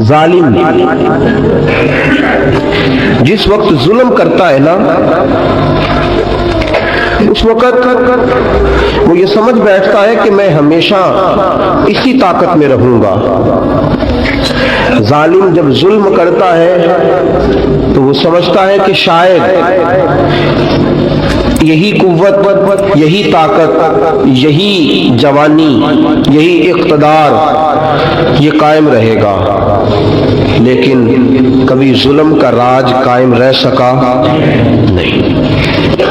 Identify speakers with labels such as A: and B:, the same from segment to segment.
A: ظالم جس وقت ظلم کرتا ہے نا، اس وقت وہ یہ سمجھ بیٹھتا ہے کہ میں ہمیشہ اسی طاقت میں رہوں گا۔ ظالم جب ظلم کرتا ہے تو وہ سمجھتا ہے کہ شاید یہی قوت، یہی طاقت، یہی جوانی، یہی اقتدار یہ قائم رہے گا، لیکن کبھی ظلم کا راج قائم رہ سکا نہیں،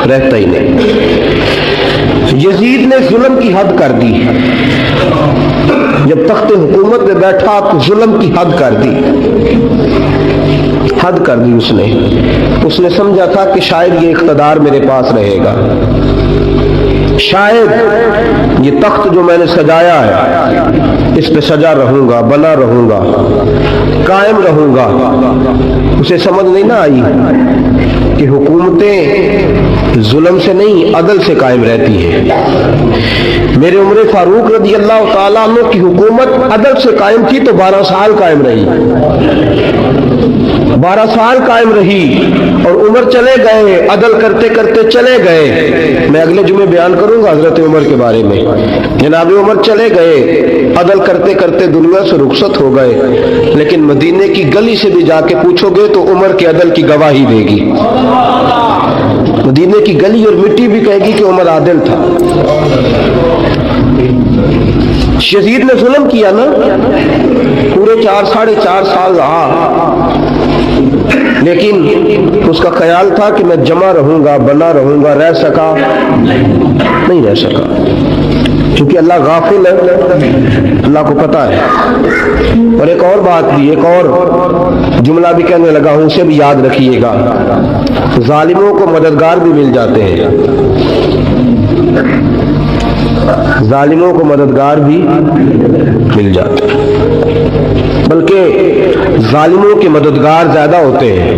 A: رہتا ہی نہیں۔ یزید نے ظلم کی حد کر دی، جب تخت حکومت میں بیٹھا تو ظلم کی حد کر دی، حد کر دی اس نے سمجھا تھا کہ شاید یہ اقتدار میرے پاس رہے گا، شاید یہ تخت جو میں نے سجایا ہے اس پہ سجا رہوں گا، بنا رہوں گا، قائم رہوں گا۔ اسے سمجھ نہیں نہ آئی کہ حکومتیں ظلم سے نہیں عدل سے قائم رہتی ہیں۔ میرے عمر فاروق رضی اللہ تعالیٰ عنہ کی حکومت عدل سے قائم تھی تو 12 سال قائم رہی، 12 سال قائم رہی، اور عمر چلے گئے، عدل کرتے کرتے چلے گئے۔ میں اگلے جمعے بیان کروں گا حضرت عمر کے بارے میں۔ جناب عمر چلے گئے، عدل کرتے کرتے دنیا سے رخصت ہو گئے، لیکن مدینے کی گلی سے بھی جا کے پوچھو گے تو عمر کے عدل کی گواہی دے گی۔ مدینے کی گلی اور مٹی بھی کہے گی کہ عمر عادل تھا۔ یزید نے ظلم کیا نا، پورے 4.5 سال رہا، لیکن اس کا خیال تھا کہ میں جمع رہوں گا، بنا رہوں گا، رہ سکا نہیں، رہ سکا، کیونکہ اللہ غافل ہے، اللہ کو پتہ ہے۔ اور ایک اور بات بھی، ایک اور جملہ بھی کہنے لگا ہوں، اسے بھی یاد رکھیے گا، ظالموں کو مددگار بھی مل جاتے ہیں، ظالموں کو مددگار بھی مل جاتے ہیں، بلکہ ظالموں کے مددگار زیادہ ہوتے ہیں،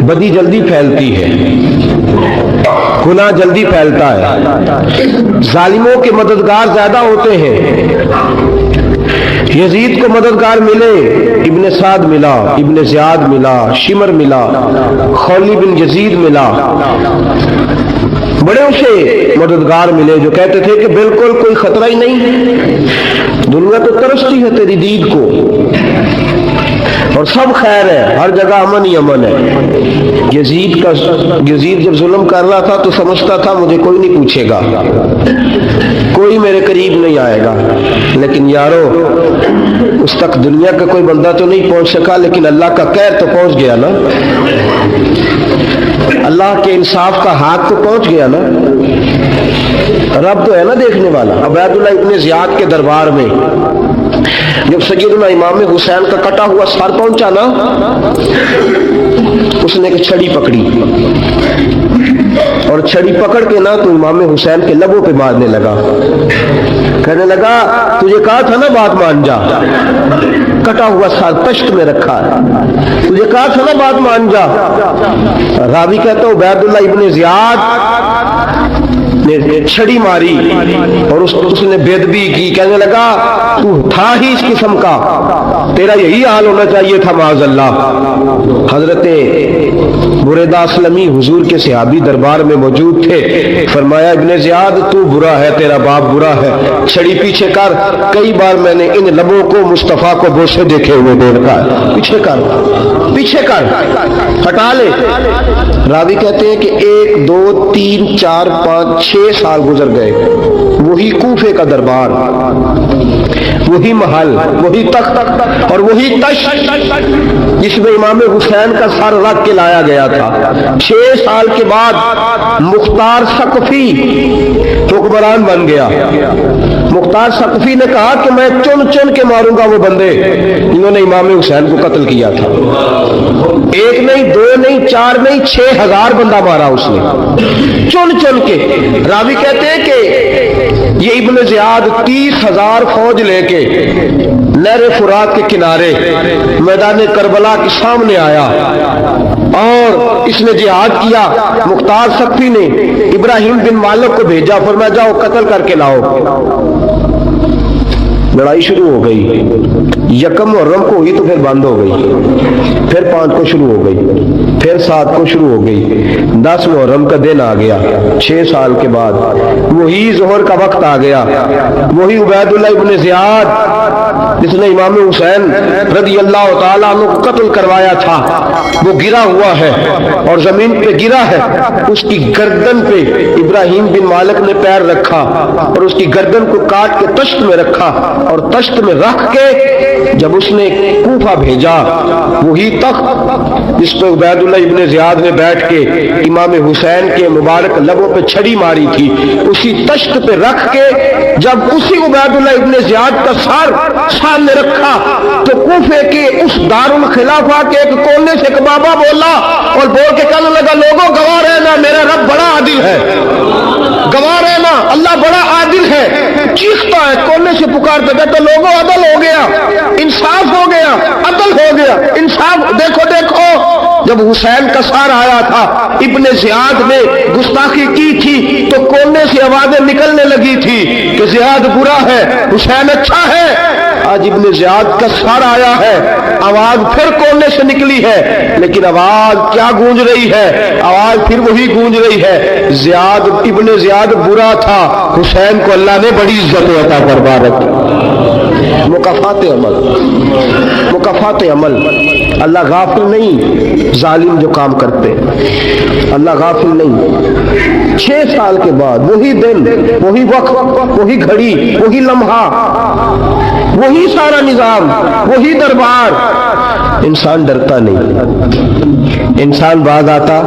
A: بدی جلدی پھیلتی ہے، گناہ جلدی پھیلتا ہے، ظالموں کے مددگار زیادہ ہوتے ہیں۔ یزید کو مددگار ملے، ابن سعد ملا، ابن زیاد ملا، شمر ملا، خولی بن یزید ملا، بڑے اسے مددگار ملے جو کہتے تھے کہ بالکل کوئی خطرہ ہی نہیں، دنیا تو ترستی ہے تیری دید کو، اور سب خیر ہے، ہر جگہ امن ہی امن ہے۔ یزید جب ظلم کر رہا تھا تو سمجھتا تھا مجھے کوئی نہیں پوچھے گا، کوئی میرے قریب نہیں آئے گا، لیکن یارو اس تک دنیا کا کوئی بندہ تو نہیں پہنچ سکا، لیکن اللہ کا قہر تو پہنچ گیا نا، اللہ کے انصاف کا ہاتھ تو پہنچ گیا نا، رب تو ہے نا دیکھنے والا۔ عبید اللہ ابن زیاد کے دربار میں جب سیدنا امام حسین کا کٹا ہوا سر پہنچا نا، اس نے ایک چھڑی پکڑی، اور چھڑی پکڑ کے نا تو امام حسین کے لبوں پہ مارنے لگا، کہنے لگا تجھے کہا تھا نا بات مان جا، کٹا ہوا سر پشت میں رکھا ہے، تجھے کہا تھا نا بات مان جا۔ راوی کہتا ہوں عبید اللہ ابن زیاد نے چھڑی ماری اور اس نے بے ادبی کی، کہنے لگا تو تھا ہی اس قسم کا، تیرا یہی حال ہونا چاہیے تھا معاذ اللہ۔ حضرت بریدہ اسلمی حضور کے صحابی دربار میں موجود تھے، فرمایا ابن زیاد تو برا ہے، تیرا باپ برا ہے، چھڑی پیچھے کر۔ کئی بار میں نے ان لبوں کو مصطفیٰ کو بوسے دیکھے ہوئے دیکھا ہے، پیچھے کر، پیچھے کر، ہٹا لے۔ راوی کہتے ہیں کہ 1 2 3 4 5 6 سال گزر گئے، وہی کوفے کا دربار، وہی محل، وہی تخت اور وہی تش جس میں امام حسین کا سر رکھ کے لایا گیا تھا۔ 6 سال کے بعد مختار ثقفی حکمران بن گیا۔ مختار ثقفی نے کہا کہ میں چن چن کے ماروں گا وہ بندے جنہوں نے امام حسین کو قتل کیا تھا۔ 1 نہیں 2 نہیں 4 نہیں 6000 بندہ مارا اس نے، چن چن کے۔ راوی کہتے ہیں کہ یہ ابن زیاد 30,000 فوج لے کے نہر فرات کے کنارے میدان کربلا کے سامنے آیا اور اس نے جہاد کیا۔ مختار ثقفی نے ابراہیم بن مالک کو بھیجا، فرمایا جاؤ قتل کر کے لاؤ۔ लड़ाई शुरू हो गई, यकम मुहर्रम को हुई तो फिर बंद हो गई, फिर 5 को शुरू हो गई, फिर 7 को शुरू हो गई, 10 मुहर्रम का दिन आ गया 6 साल के बाद, वही ज़ोहर का वक्त आ गया, वही उबैदुल्लाह इब्न ज़ियाद जिसने इमाम हुसैन रज़ी अल्लाह तआला अन्हु को कत्ल करवाया था, वो गिरा हुआ है और जमीन पे गिरा है, उसकी गर्दन पे इब्राहिम बिन मालिक ने पैर रखा और उसकी गर्दन को काट के तश्त में रखा और तश्त में रख के जब उसने कूफा भेजा, वही तख्त जिस पे उबैदुल्लाह इब्न ज़ियाद ने बैठ के इमाम हुसैन के मुबारक लबों पे छड़ी मारी थी, उसी तश्त पे रख के जब उसी उबैदुल्लाह इब्न ज़ियाद का सर सामने रखा तो कूफे के उस दारुल खिलाफा के एक कोने से एक बाबा बोला और बोल के कहने लगा, लोगों गवाह रहना, मेरा रब बड़ा आदिल है, गवाह रहना, अल्लाह बड़ा आदिल है। चीखता है, कोने से पुकारता, कहता लोगों अदल हो गया, इंसाफ हो गया, अदल हो गया, इंसाफ, देखो देखो। जब हुसैन का सार आया था, इब्ने ज़ियाद ने गुस्ताखी की थी तो कोने से आवाजें निकलने लगी थी कि ज़ियाद बुरा है, हुसैन अच्छा है। आज इब्ने ज़ियाद का सार आया है, आवाज फिर कोने से निकली है, लेकिन आवाज क्या गूंज रही है? आवाज फिर वही गूंज रही है, ज़ियाद इब्ने ज़ियाद बुरा था, हुसैन को अल्लाह ने बड़ी इज्जत अता फरमा रखी। मुकाफात अमल, मुकाफात अमल। अल्लाह गाफिल नहीं, जालिम जो काम करते, अल्लाह गाफिल नहीं। 6 साल के बाद वही दिन, वही वक्त, वही घड़ी, वही लम्हा, वही सारा निजाम, वही दरबार। इंसान डरता नहीं, इंसान बाज आता,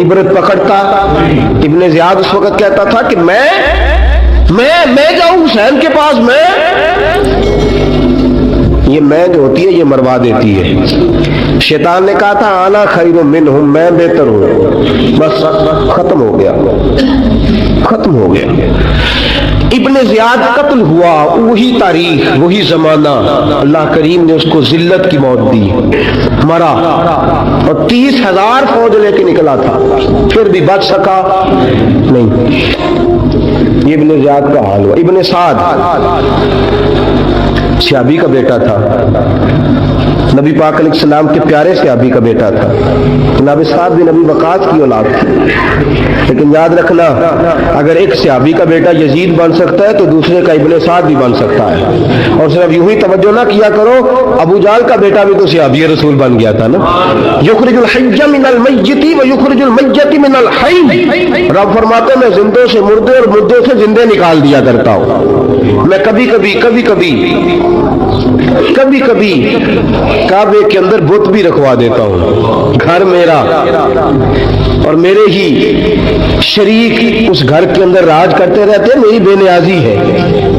A: इबरत पकड़ता। इब्ने ज़ियाद उस वक्त कहता था कि मैं जाऊं हुसैन के पास, ये मैं जो होती है ये मरवा देती है। शैतान ने कहा था आना खैरुम मिनहुम, मैं बेहतर हूं, बस खत्म हो गया, खत्म हो गया। इब्ने ज़ियाद कत्ल हुआ, वही तारीख, वही जमाना, अल्लाह करीम ने उसको जिल्लत की मौत दी, मरा और 30,000 फौज लेके निकला था, फिर भी बच सका नहीं। ये इब्ने ज़ियाद का हाल हुआ। इब्ने साद सहाबी का बेटा था, नबी पाक अलैहिस्सलाम के प्यारे सहाबी का बेटा था। नबी साद बिन नबी वकास की औलाद थी। लेकिन याद रखना, अगर एक सहाबी का बेटा यजीद बन सकता है तो दूसरे का इब्ने साद भी बन सकता है। और सिर्फ यूं ही तवज्जो ना किया करो, अबू जाल का बेटा भी तो सहाबी रसूल बन गया था ना। युखरिजुल हय्य मिनल मय्यति व युखरिजुल मय्यति मिनल हय्य। रब फरमाते मैं जिंदों से मुर्दे और मुर्दों से जिंदे निकाल दिया करता हूं। मैं कभी कभी काबे के अंदर बुत भी रखवा देता हूं। घर मेरा और मेरे ही शरीक उस घर के अंदर राज करते रहते, मेरी बेनियाजी है,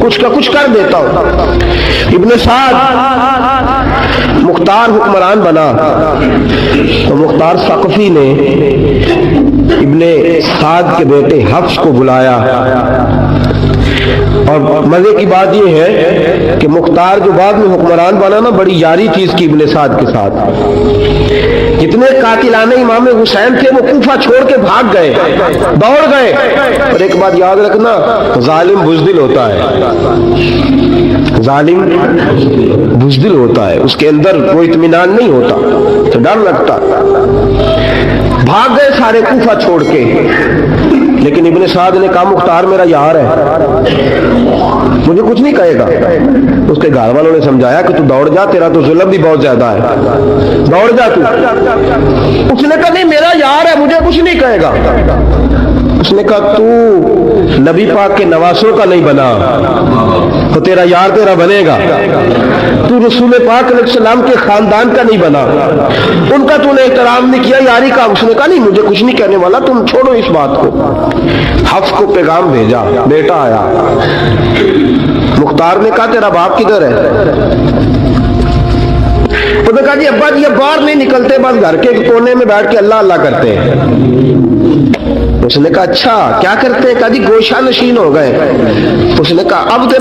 A: कुछ का कुछ कर देता हूं। इब्ने साद मुख्तार हुक्मरान बना तो मुख्तार सक़फ़ी ने इब्ने साद के बेटे हफ्स को बुलाया। और मजे की बात यह है कि मुख्तार जो बाद में हुक्मरान बना ना, बड़ी यारी चीज की इब्ने साद के साथ। जितने कातिलाने इमाम हुसैन थे वो कूफा छोड़ के भाग गए, दौड़ गए। और एक बात याद रखना, जालिम बुज़दिल होता है, जालिम बुज़दिल होता है, उसके अंदर वो इत्मीनान नहीं होता, तो डर लगता। भाग गए सारे कूफा छोड़ के। लेकिन इब्ने साद ने कहा मुख्तार मेरा यार है, मुझे कुछ नहीं कहेगा। उसके घर वालों ने समझाया कि तू दौड़ जा, तेरा तो जुल्म भी बहुत ज्यादा है, दौड़ जा तू। उसने कहा नहीं मेरा यार है, मुझे कुछ नहीं कहेगा। उसने कहा तू नबी पाक के नवासों का नहीं बना तो तेरा यार तेरा बनेगा। तू रसूल पाक अलैहिस्सलाम के खानदान का नहीं बना, उनका तूने एहतराम नहीं किया, यारी का। उसने कहा नहीं मुझे कुछ नहीं कहने वाला, तुम छोड़ो इस बात को। हफ्स को पैगाम भेजा, बेटा आया। मुख्तार ने कहा तेरा बाप किधर है? उसने कहा जी अब्बा जी अब बाहर नहीं निकलते, बस घर के कोने में बैठ के अल्लाह अल्लाह करते हैं। उसने कहा अच्छा क्या करते हैं? कहा जी गोशा नशीन हो गए। उसने कहा अब तेरा